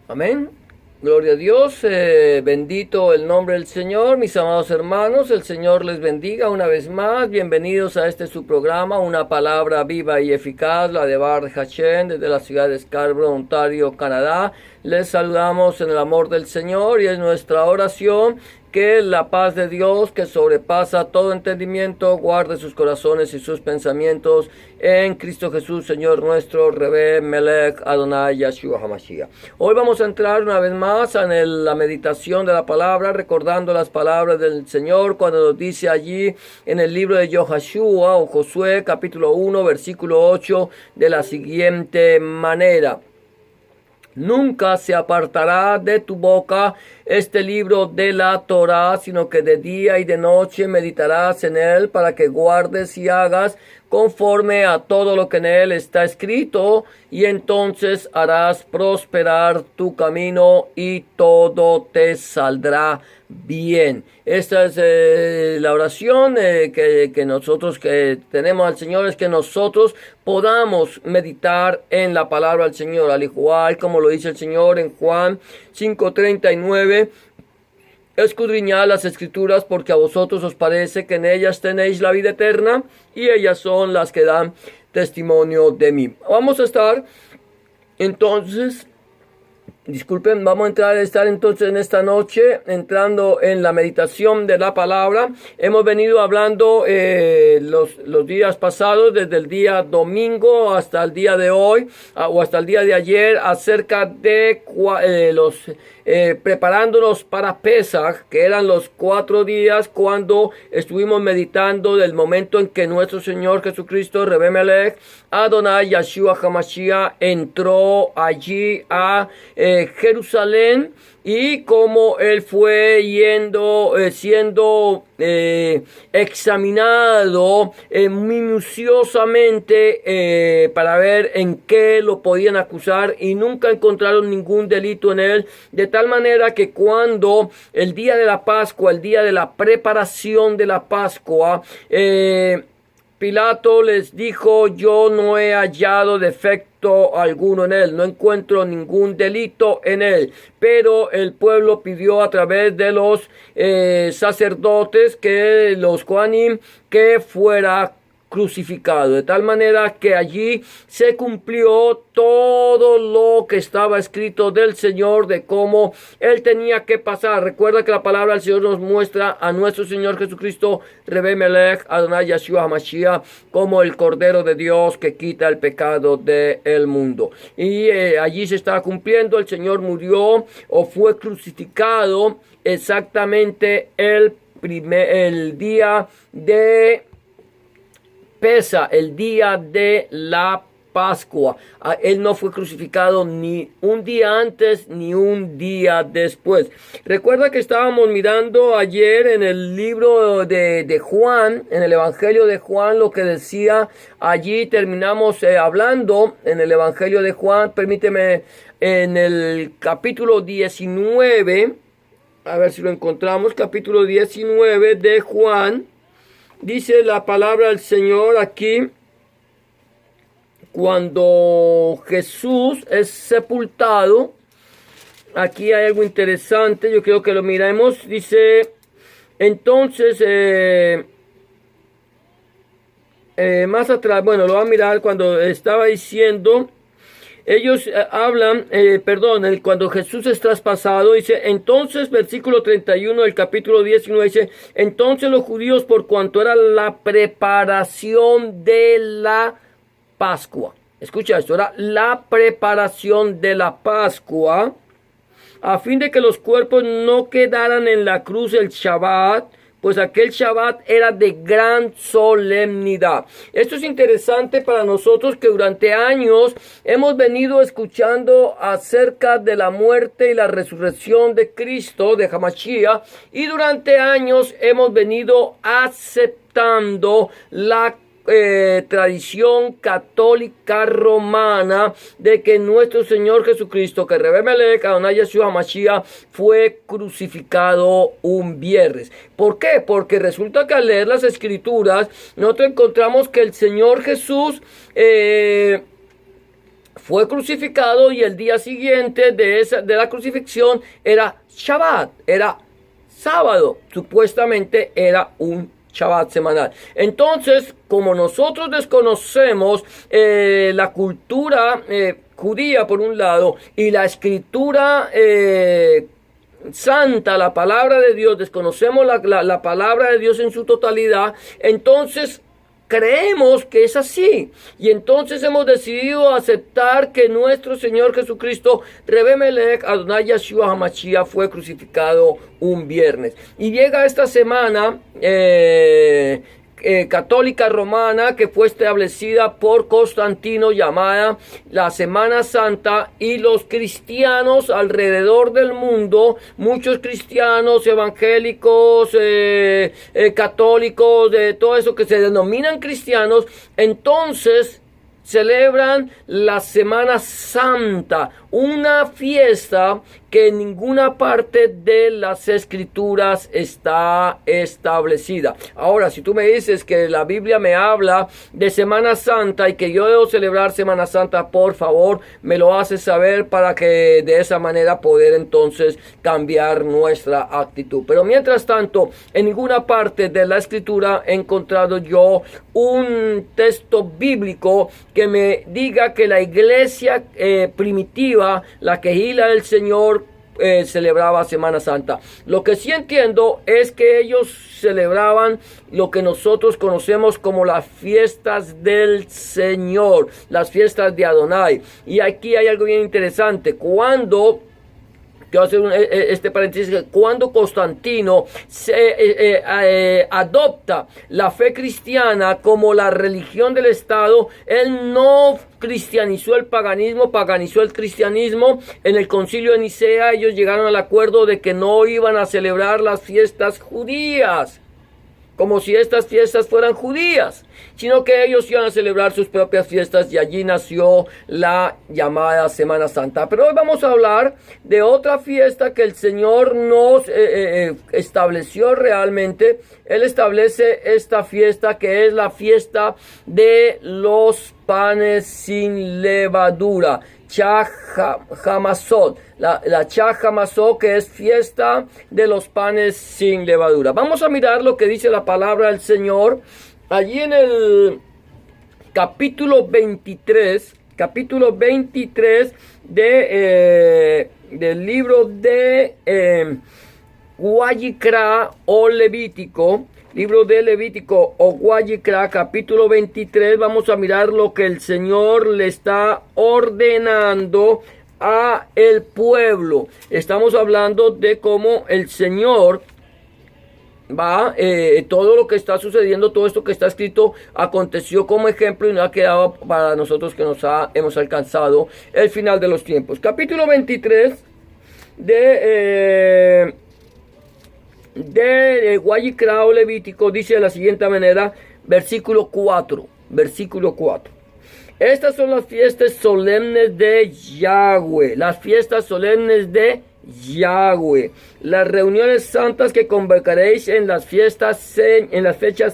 Amén. Gloria a Dios. Bendito el nombre del Señor. Mis amados hermanos, el Señor les bendiga una vez más. Bienvenidos a este su programa, una palabra viva y eficaz, la de Bar Hashem, desde la ciudad de Scarborough, Ontario, Canadá. Les saludamos en el amor del Señor y es nuestra oración que la paz de Dios, que sobrepasa todo entendimiento, guarde sus corazones y sus pensamientos en Cristo Jesús, Señor nuestro, Rebe Melech Adonai Yeshua HaMashiach. Hoy vamos a entrar una vez más en la meditación de la palabra, recordando las palabras del Señor cuando nos dice allí en el libro de Yoshua o Josué, capítulo 1, versículo 8, de la siguiente manera: nunca se apartará de tu boca este libro de la Torá, sino que de día y de noche meditarás en él, para que guardes y hagas conforme a todo lo que en él está escrito, y entonces harás prosperar tu camino y todo te saldrá bien. Esta es la oración que nosotros que tenemos al Señor, es que nosotros podamos meditar en la palabra del Señor, al igual como lo dice el Señor en Juan 5:39. Escudriñad las escrituras, porque a vosotros os parece que en ellas tenéis la vida eterna, y ellas son las que dan testimonio de mí. Vamos a estar entonces, vamos a estar entonces en esta noche entrando en la meditación de la palabra. Hemos venido hablando los días pasados, desde el día domingo hasta el día de hoy, o hasta el día de ayer, acerca de preparándonos para Pesaj, que eran los 4 días cuando estuvimos meditando del momento en que nuestro Señor Jesucristo, Rebe Melech Adonai Yeshua HaMashiach, entró allí a Jerusalén, y cómo él fue siendo examinado minuciosamente para ver en qué lo podían acusar, y nunca encontraron ningún delito en él, de tal manera que cuando el día de la Pascua, el día de la preparación de la Pascua, Pilato les dijo: yo no he hallado defecto alguno en él, no encuentro ningún delito en él. Pero el pueblo pidió a través de los sacerdotes, que los Kohanim, que fuera crucificado, de tal manera que allí se cumplió todo lo que estaba escrito del Señor, de cómo él tenía que pasar. Recuerda que la palabra del Señor nos muestra a nuestro Señor Jesucristo, Rebe Melech Adonai Yeshua HaMashiach, como el Cordero de Dios que quita el pecado del mundo. Y allí se estaba cumpliendo. El Señor murió o fue crucificado exactamente el día de Pesaj, el día de la Pascua. Él no fue crucificado ni un día antes ni un día después. Recuerda que estábamos mirando ayer en el libro de Juan, en el Evangelio de Juan, lo que decía allí. Terminamos hablando en el Evangelio de Juan, permíteme, en el capítulo 19, a ver si lo encontramos, capítulo 19 de Juan. Dice la palabra del Señor aquí: cuando Jesús es sepultado, aquí hay algo interesante, yo creo que lo miremos. Dice, entonces, más atrás, bueno, lo va a mirar cuando estaba diciendo. Ellos hablan, cuando Jesús es traspasado, dice, entonces, versículo 31 del capítulo 19, dice, entonces los judíos, por cuanto era la preparación de la Pascua, escucha esto, era la preparación de la Pascua, a fin de que los cuerpos no quedaran en la cruz el Shabbat, pues aquel Shabbat era de gran solemnidad. Esto es interesante para nosotros, que durante años hemos venido escuchando acerca de la muerte y la resurrección de Cristo, de HaMashiach, y durante años hemos venido aceptando la tradición católica romana de que nuestro Señor Jesucristo, que Rebe Melech Adonai Yeshua HaMashiach, fue crucificado un viernes. ¿Por qué? Porque resulta que al leer las escrituras nosotros encontramos que el Señor Jesús fue crucificado y el día siguiente de la crucifixión era Shabbat, era sábado, supuestamente era un Shabbat semanal. Entonces, como nosotros desconocemos la cultura judía por un lado y la escritura santa, la palabra de Dios, desconocemos la palabra de Dios en su totalidad, entonces creemos que es así, y entonces hemos decidido aceptar que nuestro Señor Jesucristo, Rebe Melech Adonai Yeshua HaMashiach, fue crucificado un viernes. Y llega esta semana católica romana, que fue establecida por Constantino, llamada la Semana Santa, y los cristianos alrededor del mundo, muchos cristianos evangélicos, católicos, de todo eso que se denominan cristianos, entonces celebran la Semana Santa, una fiesta que en ninguna parte de las escrituras está establecida. Ahora, si tú me dices que la Biblia me habla de Semana Santa y que yo debo celebrar Semana Santa, por favor, me lo haces saber para que de esa manera poder entonces cambiar nuestra actitud. Pero mientras tanto, en ninguna parte de la escritura he encontrado yo un texto bíblico que me diga que la iglesia primitiva, la quejila del Señor, celebraba Semana Santa. Lo que sí entiendo es que ellos celebraban lo que nosotros conocemos como las fiestas del Señor, las fiestas de Adonai. Y aquí hay algo bien interesante. Quiero hacer este paréntesis. Cuando Constantino adopta la fe cristiana como la religión del Estado, él no cristianizó el paganismo, paganizó el cristianismo. En el concilio de Nicea ellos llegaron al acuerdo de que no iban a celebrar las fiestas judías, como si estas fiestas fueran judías, sino que ellos iban a celebrar sus propias fiestas, y allí nació la llamada Semana Santa. Pero hoy vamos a hablar de otra fiesta que el Señor nos estableció realmente. Él establece esta fiesta, que es la fiesta de los panes sin levadura, Chag HaMatzot, la Chag HaMatzot, que es fiesta de los panes sin levadura. Vamos a mirar lo que dice la palabra del Señor allí en el capítulo 23 del libro de Guayikra o Levítico. Libro de Levítico o Guayikra, capítulo 23, vamos a mirar lo que el Señor le está ordenando a el pueblo. Estamos hablando de cómo el Señor todo lo que está sucediendo, todo esto que está escrito, aconteció como ejemplo y no ha quedado para nosotros que hemos alcanzado el final de los tiempos. Capítulo 23 de Guayikra o Levítico dice de la siguiente manera, versículo 4. Estas son las fiestas solemnes de Yahweh, las fiestas solemnes de Yahweh, las reuniones santas que convocaréis en las fechas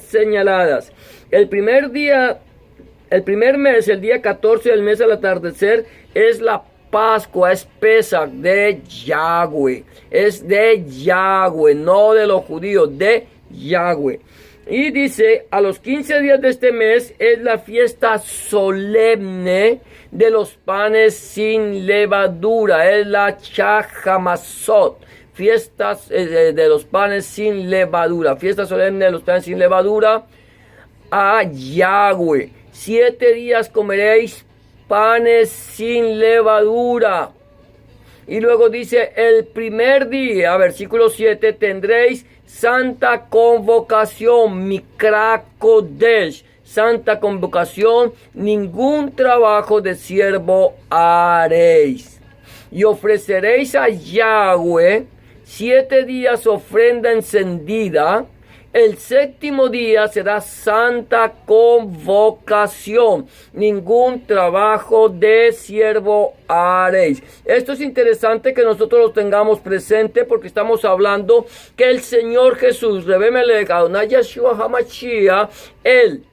señaladas. El primer mes, el día 14 del mes al atardecer, es la Pascua, es Pesach de Yahweh, es de Yahweh, no de los judíos, de Yahweh. Y dice, a los 15 días de este mes es la fiesta solemne de los panes sin levadura, es la Chag HaMatzot, fiestas de los panes sin levadura, fiesta solemne de los panes sin levadura a Yahweh. 7 días comeréis panes sin levadura. Y luego dice, el primer día, versículo 7, tendréis santa convocación, Mikra Kodesh, santa convocación, ningún trabajo de siervo haréis. Y ofreceréis a Yahweh 7 días ofrenda encendida. El séptimo día será santa convocación. Ningún trabajo de siervo haréis. Esto es interesante que nosotros lo tengamos presente, porque estamos hablando que el Señor Jesús, Rebe Melech Adonai Yeshua HaMashiach, Él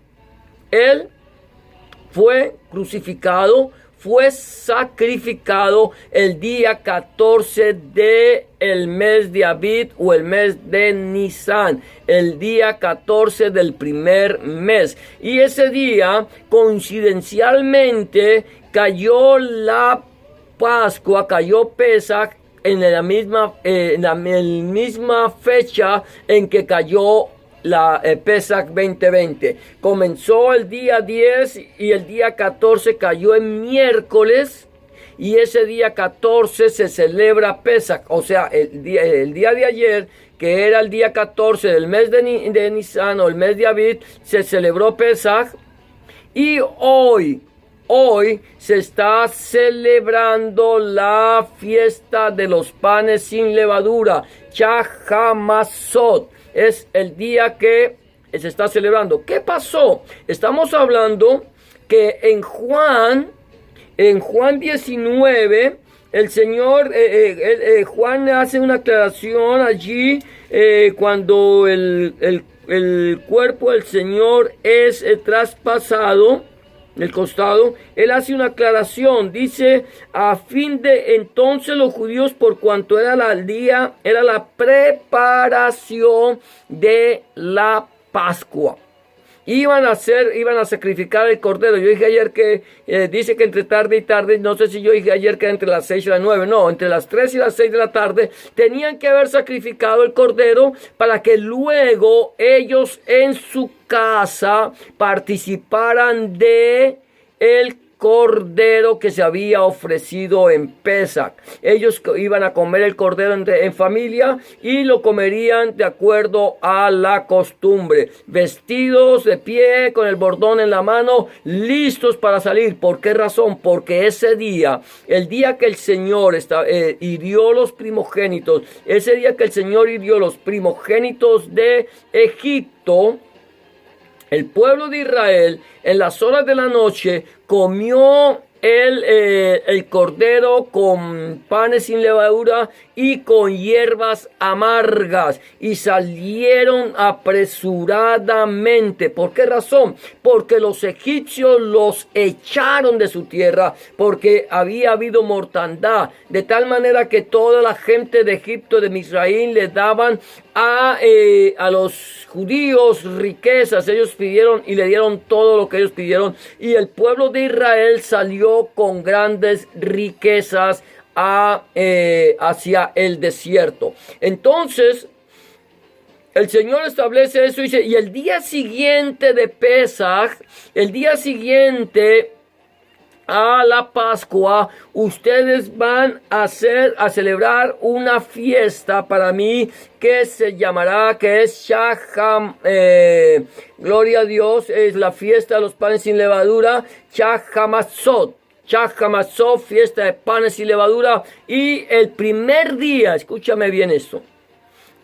fue crucificado, fue sacrificado el día 14 de el mes de Abib o el mes de Nisan, el día 14 del primer mes. Y ese día, coincidencialmente, cayó la Pascua, cayó Pesach en la misma fecha en que cayó la Pesach 2020. Comenzó el día 10 y el día 14 cayó en miércoles, y ese día 14 se celebra Pesach. O sea, el día de ayer, que era el día 14 del mes de Nisan o el mes de Abib, se celebró Pesach. Y hoy se está celebrando la fiesta de los panes sin levadura, Chag HaMatzot. Es el día que se está celebrando. ¿Qué pasó? Estamos hablando que en Juan 19, el Señor, Juan hace una aclaración allí cuando el cuerpo del Señor es traspasado, el costado. Él hace una aclaración, dice: a fin de entonces los judíos, por cuanto era la preparación de la Pascua, iban a sacrificar el cordero. Yo dije ayer que dice que entre tarde y tarde, no sé si yo dije ayer que entre las 6 y las 9, no, entre las 3 y las 6 de la tarde tenían que haber sacrificado el cordero para que luego ellos en su casa participaran de el cordero que se había ofrecido en Pesach. Ellos iban a comer el cordero en familia y lo comerían de acuerdo a la costumbre, vestidos de pie, con el bordón en la mano, listos para salir. ¿Por qué razón? Porque ese día, el día que el Señor hirió los primogénitos, ese día que el Señor hirió los primogénitos de Egipto, el pueblo de Israel en las horas de la noche comió el cordero con panes sin levadura y con hierbas amargas, y salieron apresuradamente. ¿Por qué razón? Porque los egipcios los echaron de su tierra, porque había habido mortandad, de tal manera que toda la gente de Egipto, de Misraín, le daban a los judíos riquezas. Ellos pidieron y le dieron todo lo que ellos pidieron, y el pueblo de Israel salió con grandes riquezas hacia el desierto. Entonces el Señor establece eso y dice: y el día siguiente de Pesach, el día siguiente a la Pascua, ustedes van a celebrar una fiesta para mí que se llamará, que es gloria a Dios, es la fiesta de los panes sin levadura, Chag HaMatzot. Chag HaMatzot, fiesta de panes sin levadura. Y el primer día, escúchame bien esto,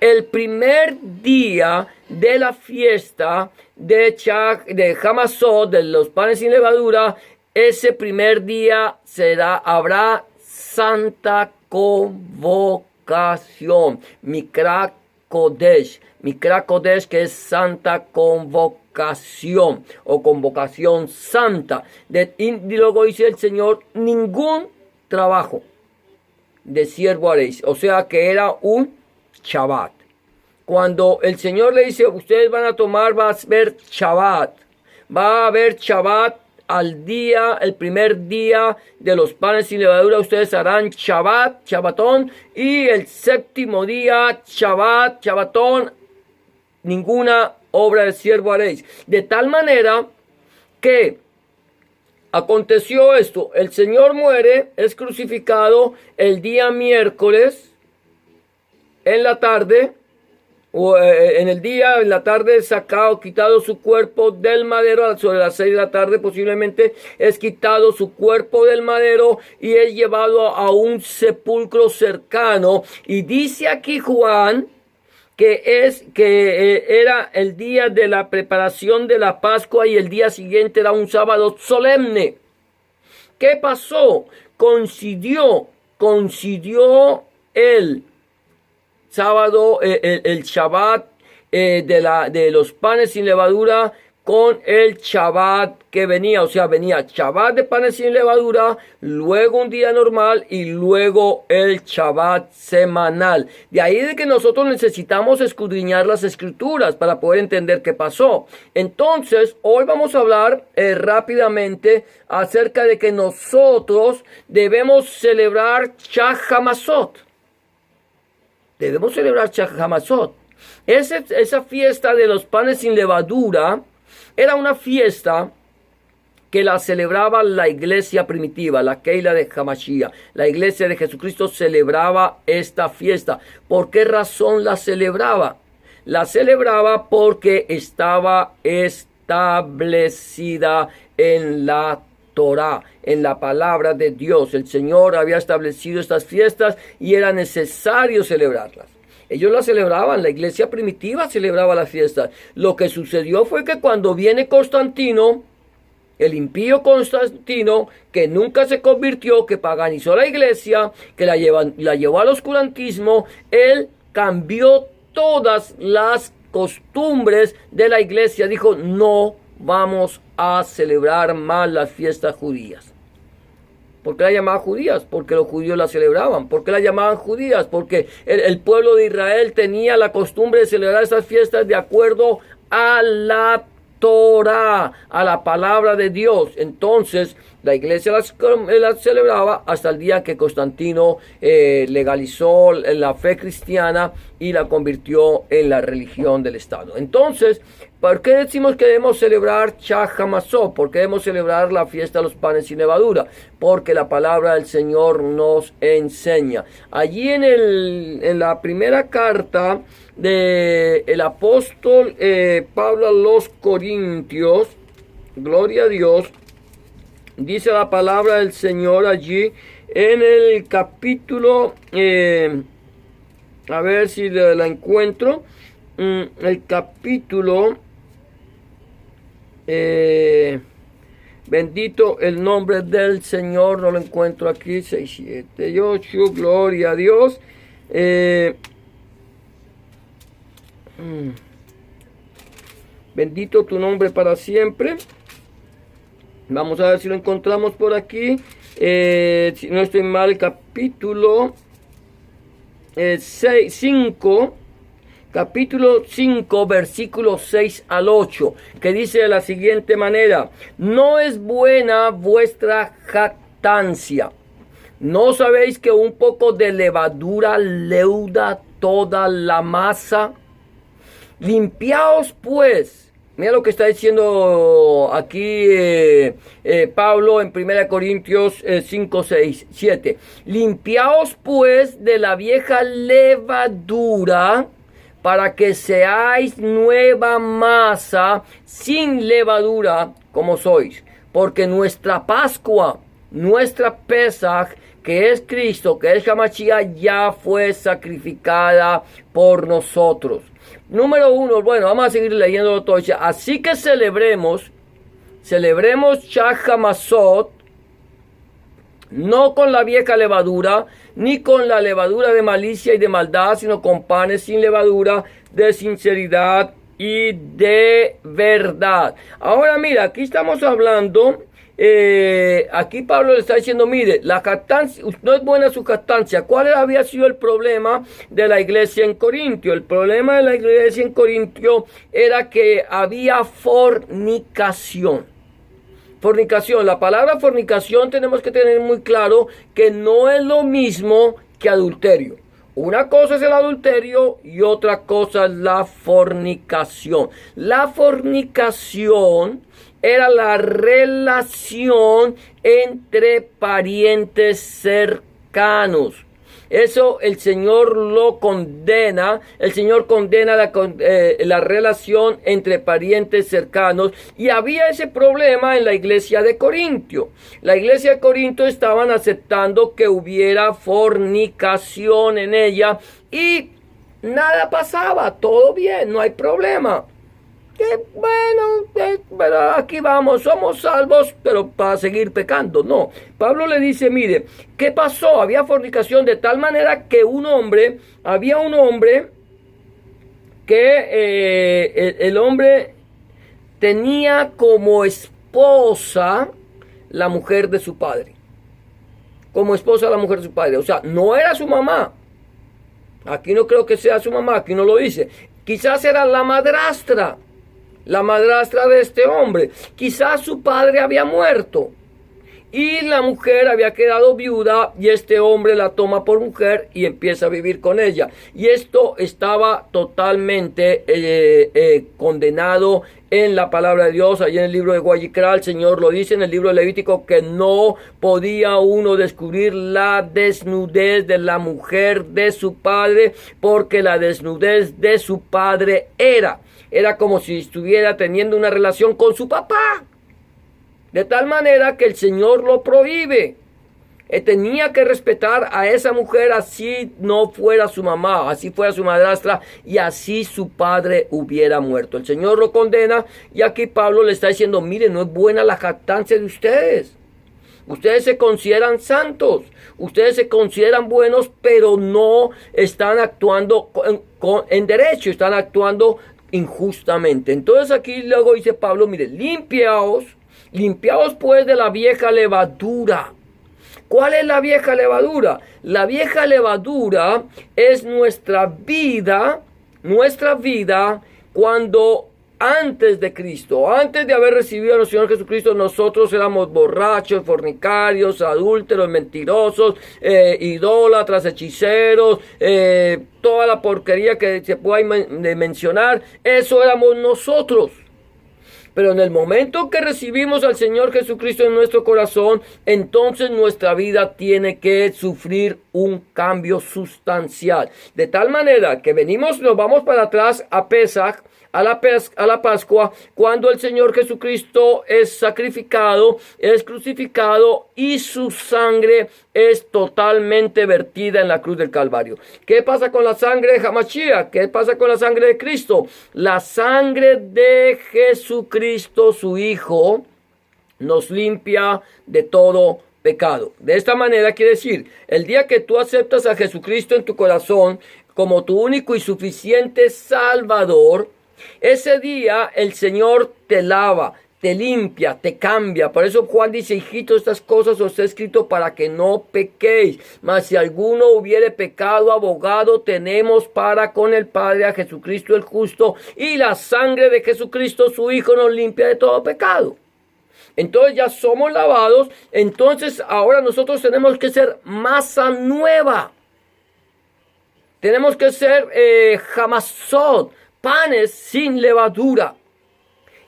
el primer día de la fiesta de HaMatzot, de los panes sin levadura, ese primer día habrá santa convocación, Mikra Kodesh, que es santa convocación o convocación santa. Y luego dice el Señor: ningún trabajo de siervo haréis. O sea que era un Shabbat. Cuando el Señor le dice: ustedes van a tomar, va a haber Shabbat. Va a haber Shabbat al día, el primer día de los panes sin levadura. Ustedes harán Shabbat, Shabbatón. Y el séptimo día, Shabbat, Shabbatón. Ninguna obra de siervo haréis. De tal manera que aconteció esto: el Señor muere, es crucificado el día miércoles en la tarde, o en la tarde, quitado su cuerpo del madero. Sobre las 6 de la tarde posiblemente es quitado su cuerpo del madero y es llevado a un sepulcro cercano. Y dice aquí Juan que era el día de la preparación de la Pascua, y el día siguiente era un sábado solemne. ¿Qué pasó? Coincidió el sábado, el Shabbat de los panes sin levadura, con el Shabbat que venía. O sea, venía Shabbat de panes sin levadura, luego un día normal y luego el Shabbat semanal. De ahí de que nosotros necesitamos escudriñar las escrituras para poder entender qué pasó. Entonces, hoy vamos a hablar rápidamente acerca de que nosotros debemos celebrar Shag HaMatzot. Debemos celebrar Shag HaMatzot. Esa fiesta de los panes sin levadura era una fiesta que la celebraba la iglesia primitiva, la Keila de Hamashiach. La iglesia de Jesucristo celebraba esta fiesta. ¿Por qué razón la celebraba? La celebraba porque estaba establecida en la Torah, en la palabra de Dios. El Señor había establecido estas fiestas y era necesario celebrarlas. Ellos la celebraban, la iglesia primitiva celebraba las fiestas. Lo que sucedió fue que cuando viene Constantino, el impío Constantino, que nunca se convirtió, que paganizó la iglesia, que la llevó al oscurantismo, él cambió todas las costumbres de la iglesia. Dijo, no vamos a celebrar más las fiestas judías. ¿Por qué la llamaban judías? Porque los judíos la celebraban. ¿Por qué la llamaban judías? Porque el pueblo de Israel tenía la costumbre de celebrar esas fiestas de acuerdo a la Torah, a la palabra de Dios. Entonces, la iglesia las celebraba hasta el día que Constantino legalizó la fe cristiana y la convirtió en la religión del Estado. Entonces, ¿por qué decimos que debemos celebrar Shag HaMatzot? ¿Por qué debemos celebrar la fiesta de los panes sin levadura? Porque la palabra del Señor nos enseña. Allí en la primera carta del apóstol Pablo a los Corintios, gloria a Dios, dice la palabra del Señor allí en el capítulo, a ver si la encuentro, el capítulo, bendito el nombre del Señor, no lo encuentro aquí, 6, 7, 8, gloria a Dios. Bendito tu nombre para siempre. Vamos a ver si lo encontramos por aquí. Si no estoy mal, capítulo 5. Capítulo 5, versículos 6 al 8, que dice de la siguiente manera: no es buena vuestra jactancia. ¿No sabéis que un poco de levadura leuda toda la masa? Limpiaos pues. Mira lo que está diciendo aquí Pablo en 1 Corintios 5, 6, 7. Limpiaos pues de la vieja levadura, para que seáis nueva masa, sin levadura, como sois. Porque nuestra Pascua, nuestra Pesaj, que es Cristo, que es Hamashiach, ya fue sacrificada por nosotros. Número 1, bueno, vamos a seguir leyendo todo. Así que celebremos Shag HaMatzot, no con la vieja levadura, ni con la levadura de malicia y de maldad, sino con panes sin levadura, de sinceridad y de verdad. Ahora mira, aquí estamos hablando, aquí Pablo le está diciendo, mire, la jactancia, no es buena su jactancia. ¿Cuál había sido el problema de la iglesia en Corintio? El problema de la iglesia en Corintio era que había fornicación. Fornicación, la palabra fornicación tenemos que tener muy claro que no es lo mismo que adulterio. Una cosa es el adulterio y otra cosa es la fornicación. La fornicación era la relación entre parientes cercanos. Eso el Señor lo condena. El Señor condena la relación entre parientes cercanos. Y había ese problema en la iglesia de Corintio. La iglesia de Corinto estaban aceptando que hubiera fornicación en ella. Y nada pasaba. Todo bien, no hay problema. Bueno, aquí vamos, somos salvos, pero para seguir pecando. No, Pablo le dice, mire, ¿qué pasó? Había fornicación de tal manera que había un hombre que el hombre tenía como esposa la mujer de su padre. Como esposa la mujer de su padre. O sea, no era su mamá. Aquí no creo que sea su mamá, aquí no lo dice. Quizás era la madrastra de este hombre. Quizás su padre había muerto y la mujer había quedado viuda y este hombre la toma por mujer y empieza a vivir con ella. Y esto estaba totalmente condenado en la palabra de Dios. Allí en el libro de Guayicrá el Señor lo dice, en el libro de Levítico, que no podía uno descubrir la desnudez de la mujer de su padre, porque la desnudez de su padre era como si estuviera teniendo una relación con su papá. De tal manera que el Señor lo prohíbe. Tenía que respetar a esa mujer, así no fuera su mamá, así fuera su madrastra y así su padre hubiera muerto. El Señor lo condena y aquí Pablo le está diciendo, mire, no es buena la jactancia de ustedes. Ustedes se consideran santos, ustedes se consideran buenos, pero no están actuando en derecho, están actuando injustamente. Entonces aquí luego dice Pablo, mire, limpiaos pues de la vieja levadura. ¿Cuál es la vieja levadura? La vieja levadura es nuestra vida cuando antes de Cristo, antes de haber recibido a nuestro Señor Jesucristo, nosotros éramos borrachos, fornicarios, adúlteros, mentirosos, idólatras, hechiceros, toda la porquería que se pueda mencionar, eso éramos nosotros. Pero en el momento que recibimos al Señor Jesucristo en nuestro corazón, entonces nuestra vida tiene que sufrir un cambio sustancial. De tal manera que nos vamos para atrás a Pesaj, a la Pascua, cuando el Señor Jesucristo es sacrificado, es crucificado y su sangre es totalmente vertida en la cruz del Calvario. ¿Qué pasa con la sangre de Hamashiach? ¿Qué pasa con la sangre de Cristo? La sangre de Jesucristo, su Hijo, nos limpia de todo pecado. De esta manera quiere decir, el día que tú aceptas a Jesucristo en tu corazón como tu único y suficiente Salvador, ese día el Señor te lava, te limpia, te cambia. Por eso Juan dice, hijitos, estas cosas os he escrito para que no pequéis. Mas si alguno hubiere pecado, abogado tenemos para con el Padre, a Jesucristo el justo, y la sangre de Jesucristo su Hijo nos limpia de todo pecado. Entonces ya somos lavados, entonces ahora nosotros tenemos que ser masa nueva. Tenemos que ser jamazot, panes sin levadura.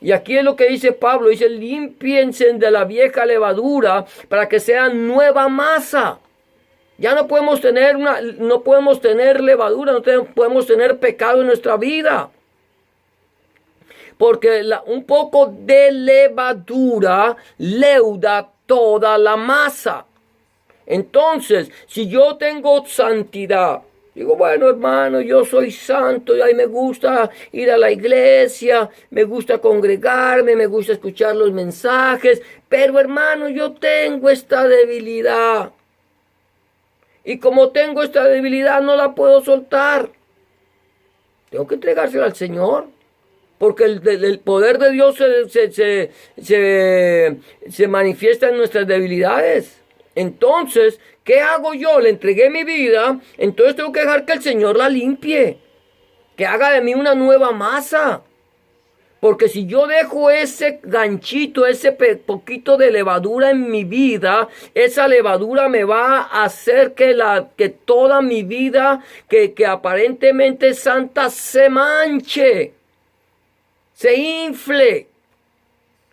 Y aquí es lo que dice Pablo, dice, límpiense de la vieja levadura para que sean nueva masa. Ya no podemos tener levadura, no podemos tener pecado en nuestra vida. Porque un poco de levadura leuda toda la masa. Entonces, si yo tengo santidad, digo, bueno, hermano, yo soy santo y a mí me gusta ir a la iglesia, me gusta congregarme, me gusta escuchar los mensajes, pero hermano, yo tengo esta debilidad. Y como tengo esta debilidad, no la puedo soltar. Tengo que entregársela al Señor. Porque el poder de Dios se manifiesta en nuestras debilidades. Entonces, ¿qué hago yo? Le entregué mi vida, entonces tengo que dejar que el Señor la limpie, que haga de mí una nueva masa. Porque si yo dejo ese ganchito, ese poquito de levadura en mi vida, esa levadura me va a hacer que toda mi vida, que aparentemente es santa, se manche, se infle.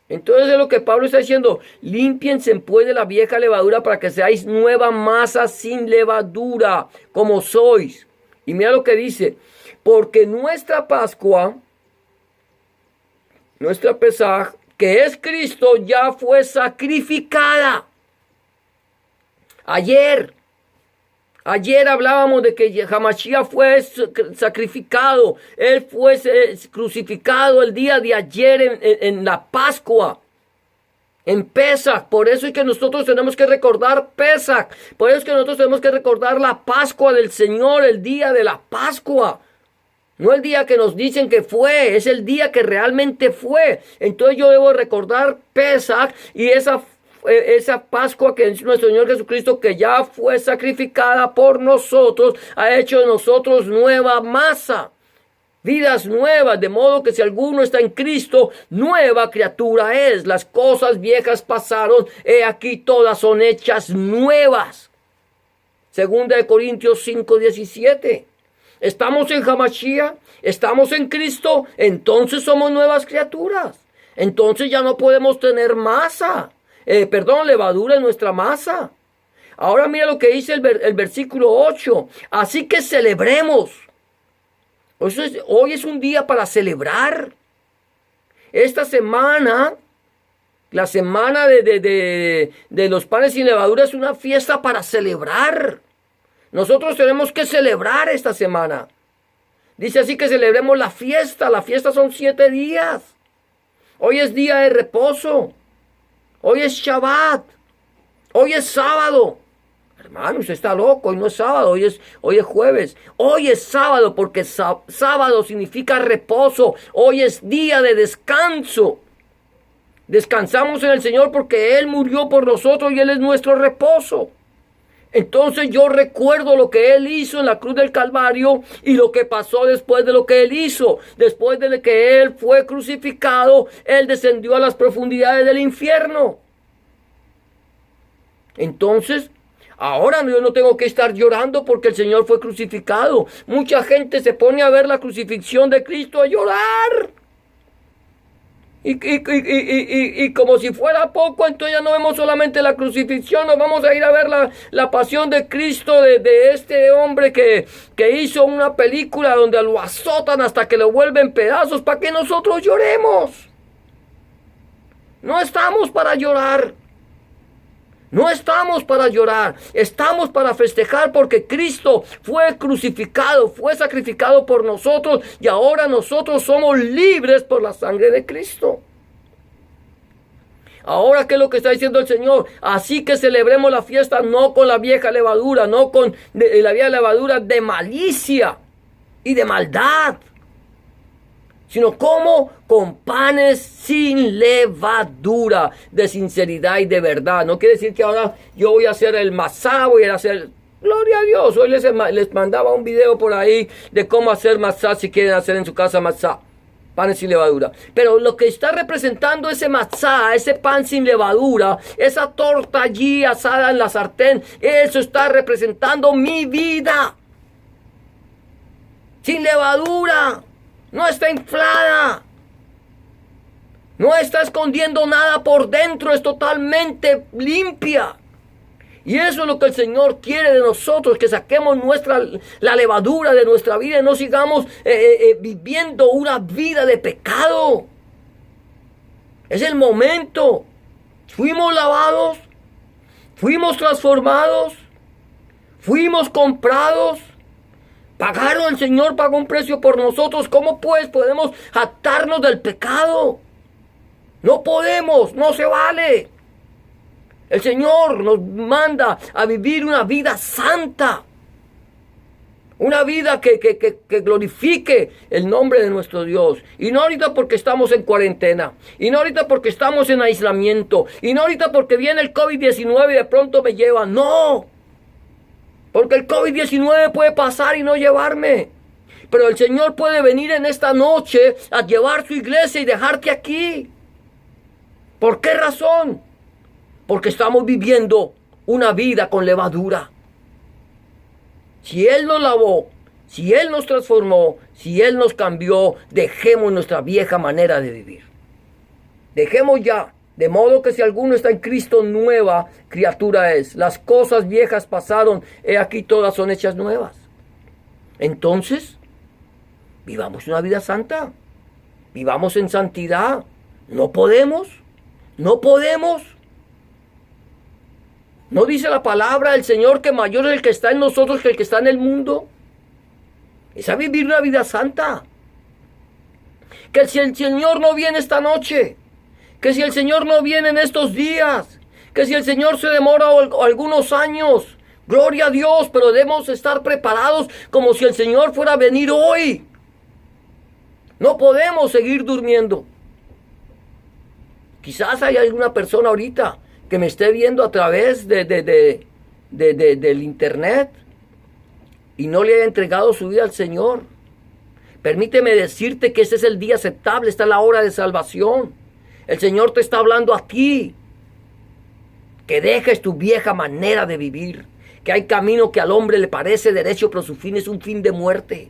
Entonces es lo que Pablo está diciendo, límpiense pues de la vieja levadura para que seáis nueva masa sin levadura, como sois. Y mira lo que dice, porque nuestra Pascua, nuestra Pesaj, que es Cristo, ya fue sacrificada. Ayer hablábamos de que Hamashiach fue sacrificado. Él fue crucificado el día de ayer en la Pascua. En Pesaj. Por eso es que nosotros tenemos que recordar Pesaj. Por eso es que nosotros tenemos que recordar la Pascua del Señor, el día de la Pascua. No el día que nos dicen que fue, es el día que realmente fue. Entonces yo debo recordar Pesaj y esa Pascua que es nuestro Señor Jesucristo, que ya fue sacrificada por nosotros, ha hecho de nosotros nueva masa, vidas nuevas, de modo que si alguno está en Cristo, nueva criatura es. Las cosas viejas pasaron, he aquí todas son hechas nuevas. Segunda de Corintios 5:17. Estamos en Hamashiach, estamos en Cristo, entonces somos nuevas criaturas. Entonces ya no podemos tener levadura en nuestra masa. Ahora mira lo que dice el versículo 8. Así que celebremos. Hoy es un día para celebrar. Esta semana, la semana de los panes sin levadura, es una fiesta para celebrar. Nosotros tenemos que celebrar esta semana. Dice así que celebremos la fiesta. La fiesta son 7 días. Hoy es día de reposo. Hoy es Shabbat. Hoy es sábado. Hermano, usted está loco. Hoy no es sábado. Hoy es jueves. Hoy es sábado porque sábado significa reposo. Hoy es día de descanso. Descansamos en el Señor porque Él murió por nosotros y Él es nuestro reposo. Entonces yo recuerdo lo que Él hizo en la cruz del Calvario y lo que pasó después de lo que Él hizo. Después de que Él fue crucificado, Él descendió a las profundidades del infierno. Entonces, ahora yo no tengo que estar llorando porque el Señor fue crucificado. Mucha gente se pone a ver la crucifixión de Cristo a llorar. Y como si fuera poco, entonces ya no vemos solamente la crucifixión, nos vamos a ir a ver la pasión de Cristo, de este hombre que hizo una película donde lo azotan hasta que lo vuelven pedazos para que nosotros lloremos. No estamos para llorar. No estamos para llorar, estamos para festejar porque Cristo fue crucificado, fue sacrificado por nosotros y ahora nosotros somos libres por la sangre de Cristo. Ahora, ¿qué es lo que está diciendo el Señor? Así que celebremos la fiesta no con la vieja levadura, no con la vieja levadura de malicia y de maldad, sino como con panes sin levadura, de sinceridad y de verdad. No quiere decir que ahora yo voy a hacer el masá, voy a hacer, gloria a Dios. Hoy les mandaba un video por ahí de cómo hacer masá si quieren hacer en su casa masá, panes sin levadura. Pero lo que está representando ese masá, ese pan sin levadura, esa torta allí asada en la sartén, eso está representando mi vida. Sin levadura. No está inflada. No está escondiendo nada por dentro. Es totalmente limpia. Y eso es lo que el Señor quiere de nosotros. Que saquemos la levadura de nuestra vida. Y no sigamos viviendo una vida de pecado. Es el momento. Fuimos lavados. Fuimos transformados. Fuimos comprados. El Señor pagó un precio por nosotros. ¿Cómo pues podemos jactarnos del pecado? No podemos, no se vale. El Señor nos manda a vivir una vida santa. Una vida que glorifique el nombre de nuestro Dios. Y no ahorita porque estamos en cuarentena. Y no ahorita porque estamos en aislamiento. Y no ahorita porque viene el COVID-19 y de pronto me lleva. No. Porque el COVID-19 puede pasar y no llevarme. Pero el Señor puede venir en esta noche a llevar su iglesia y dejarte aquí. ¿Por qué razón? Porque estamos viviendo una vida con levadura. Si Él nos lavó, si Él nos transformó, si Él nos cambió, dejemos nuestra vieja manera de vivir. Dejemos ya. De modo que si alguno está en Cristo, nueva criatura es. Las cosas viejas pasaron, he aquí todas son hechas nuevas. Entonces, vivamos una vida santa. Vivamos en santidad. No podemos. ¿No dice la palabra del Señor que mayor es el que está en nosotros que el que está en el mundo? Es a vivir una vida santa. Que si el Señor no viene esta noche, que si el Señor no viene en estos días, que si el Señor se demora algunos años, gloria a Dios, pero debemos estar preparados como si el Señor fuera a venir hoy. No podemos seguir durmiendo. Quizás hay alguna persona ahorita que me esté viendo a través del internet y no le haya entregado su vida al Señor. Permíteme decirte que este es el día aceptable, esta es la hora de salvación. El Señor te está hablando a ti. Que dejes tu vieja manera de vivir. Que hay camino que al hombre le parece derecho, pero su fin es un fin de muerte.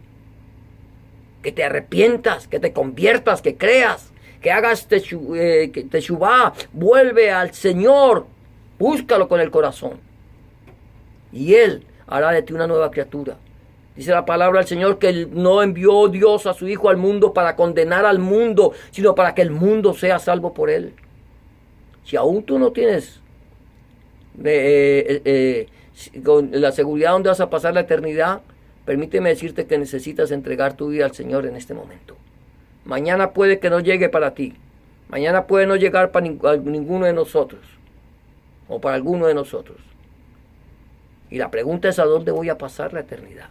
Que te arrepientas, que te conviertas, que creas, que hagas teshuvá, vuelve al Señor, búscalo con el corazón. Y Él hará de ti una nueva criatura. Dice la palabra del Señor que Él no envió Dios a su Hijo al mundo para condenar al mundo, sino para que el mundo sea salvo por Él. Si aún tú no tienes con la seguridad donde vas a pasar la eternidad, permíteme decirte que necesitas entregar tu vida al Señor en este momento. Mañana puede que no llegue para ti. Mañana puede no llegar para ninguno de nosotros. O para alguno de nosotros. Y la pregunta es: ¿a dónde voy a pasar la eternidad?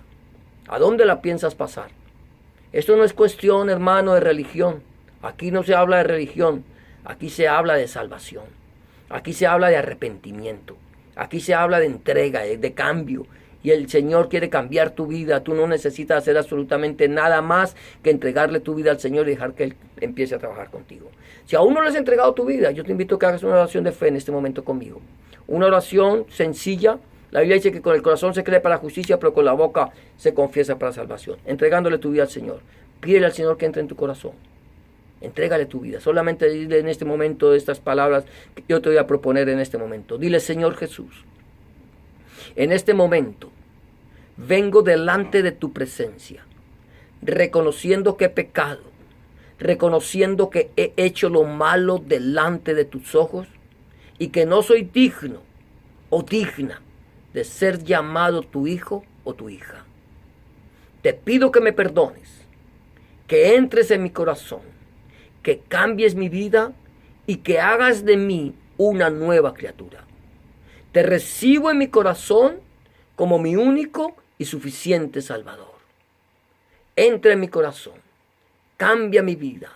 ¿A dónde la piensas pasar? Esto no es cuestión, hermano, de religión. Aquí no se habla de religión. Aquí se habla de salvación. Aquí se habla de arrepentimiento. Aquí se habla de entrega, de cambio. Y el Señor quiere cambiar tu vida. Tú no necesitas hacer absolutamente nada más que entregarle tu vida al Señor y dejar que Él empiece a trabajar contigo. Si aún no le has entregado tu vida, yo te invito a que hagas una oración de fe en este momento conmigo. Una oración sencilla. La Biblia dice que con el corazón se cree para justicia, pero con la boca se confiesa para salvación. Entregándole tu vida al Señor. Pídele al Señor que entre en tu corazón. Entrégale tu vida. Solamente dile en este momento estas palabras que yo te voy a proponer en este momento. Dile: Señor Jesús, en este momento vengo delante de tu presencia, reconociendo que he pecado, reconociendo que he hecho lo malo delante de tus ojos y que no soy digno o digna de ser llamado tu hijo o tu hija. Te pido que me perdones, que entres en mi corazón, que cambies mi vida y que hagas de mí una nueva criatura. Te recibo en mi corazón como mi único y suficiente Salvador. Entra en mi corazón, cambia mi vida,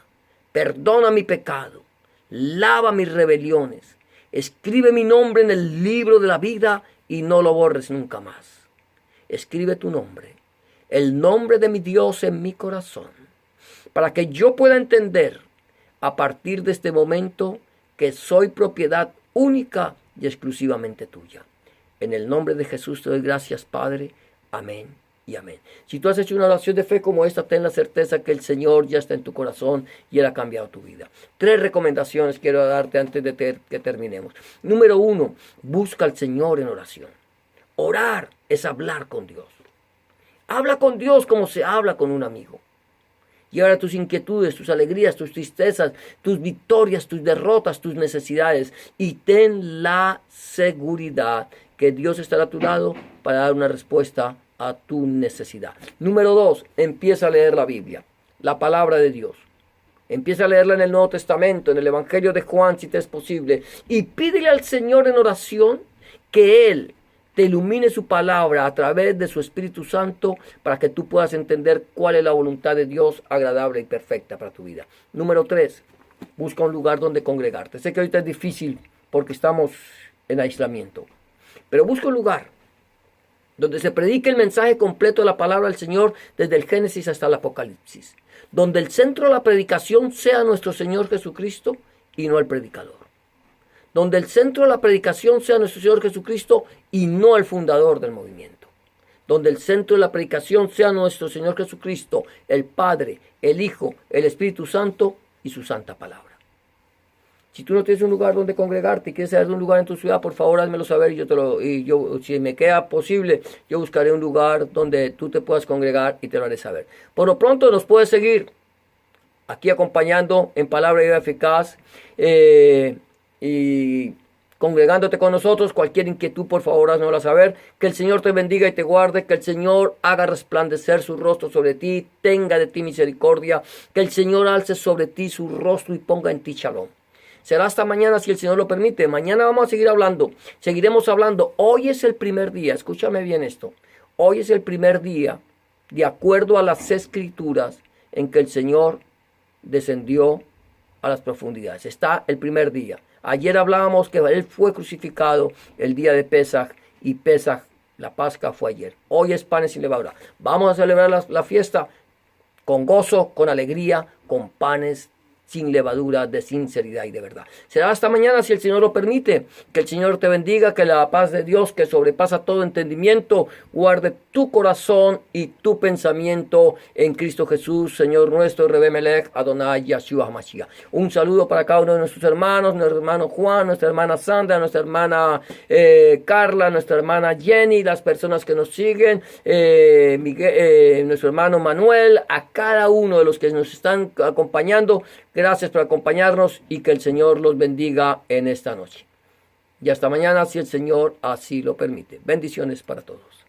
perdona mi pecado, lava mis rebeliones, escribe mi nombre en el libro de la vida y no lo borres nunca más. Escribe tu nombre, el nombre de mi Dios en mi corazón, para que yo pueda entender a partir de este momento que soy propiedad única y exclusivamente tuya. En el nombre de Jesús te doy gracias, Padre. Amén y amén. Si tú has hecho una oración de fe como esta, ten la certeza que el Señor ya está en tu corazón y Él ha cambiado tu vida. 3 recomendaciones quiero darte antes de que terminemos. Número 1, busca al Señor en oración. Orar es hablar con Dios. Habla con Dios como se habla con un amigo. Lleva tus inquietudes, tus alegrías, tus tristezas, tus victorias, tus derrotas, tus necesidades. Y ten la seguridad que Dios estará a tu lado para dar una respuesta a tu necesidad. Número 2, empieza a leer la Biblia, la palabra de Dios. Empieza a leerla en el Nuevo Testamento, en el Evangelio de Juan, si te es posible. Y pídele al Señor en oración que Él te ilumine su palabra a través de su Espíritu Santo para que tú puedas entender cuál es la voluntad de Dios agradable y perfecta para tu vida. Número 3, busca un lugar donde congregarte. Sé que ahorita es difícil porque estamos en aislamiento, pero busca un lugar donde se predique el mensaje completo de la palabra del Señor desde el Génesis hasta el Apocalipsis, donde el centro de la predicación sea nuestro Señor Jesucristo y no el predicador. Donde el centro de la predicación sea nuestro Señor Jesucristo y no el fundador del movimiento. Donde el centro de la predicación sea nuestro Señor Jesucristo, el Padre, el Hijo, el Espíritu Santo y su santa palabra. Si tú no tienes un lugar donde congregarte y quieres saber de un lugar en tu ciudad, por favor házmelo saber y yo, si me queda posible, yo buscaré un lugar donde tú te puedas congregar y te lo haré saber. Por lo pronto nos puedes seguir aquí acompañando en Palabra Viva Eficaz y congregándote con nosotros. Cualquier inquietud, por favor, háznosla saber. Que el Señor te bendiga y te guarde. Que el Señor haga resplandecer su rostro sobre ti, tenga de ti misericordia. Que el Señor alce sobre ti su rostro y ponga en ti shalom. Será hasta mañana si el Señor lo permite. Mañana vamos a seguir hablando. Seguiremos hablando. Hoy es el primer día. Escúchame bien esto. Hoy es el primer día, de acuerdo a las Escrituras, en que el Señor descendió a las profundidades. Está el primer día. Ayer hablábamos que Él fue crucificado el día de Pesaj, y Pesaj, la Pascua, fue ayer. Hoy es panes sin levadura. Vamos a celebrar la fiesta con gozo, con alegría, con panes sin levadura, de sinceridad y de verdad. Será hasta mañana si el Señor lo permite. Que el Señor te bendiga, que la paz de Dios, que sobrepasa todo entendimiento, guarde tu corazón y tu pensamiento en Cristo Jesús, Señor nuestro, Rebbe Melech, Adonai Yahshua HaMashiach. Un saludo para cada uno de nuestros hermanos, nuestro hermano Juan, nuestra hermana Sandra, nuestra hermana Carla, nuestra hermana Jenny, las personas que nos siguen, Miguel, nuestro hermano Manuel, a cada uno de los que nos están acompañando. Gracias por acompañarnos y que el Señor los bendiga en esta noche. Y hasta mañana si el Señor así lo permite. Bendiciones para todos.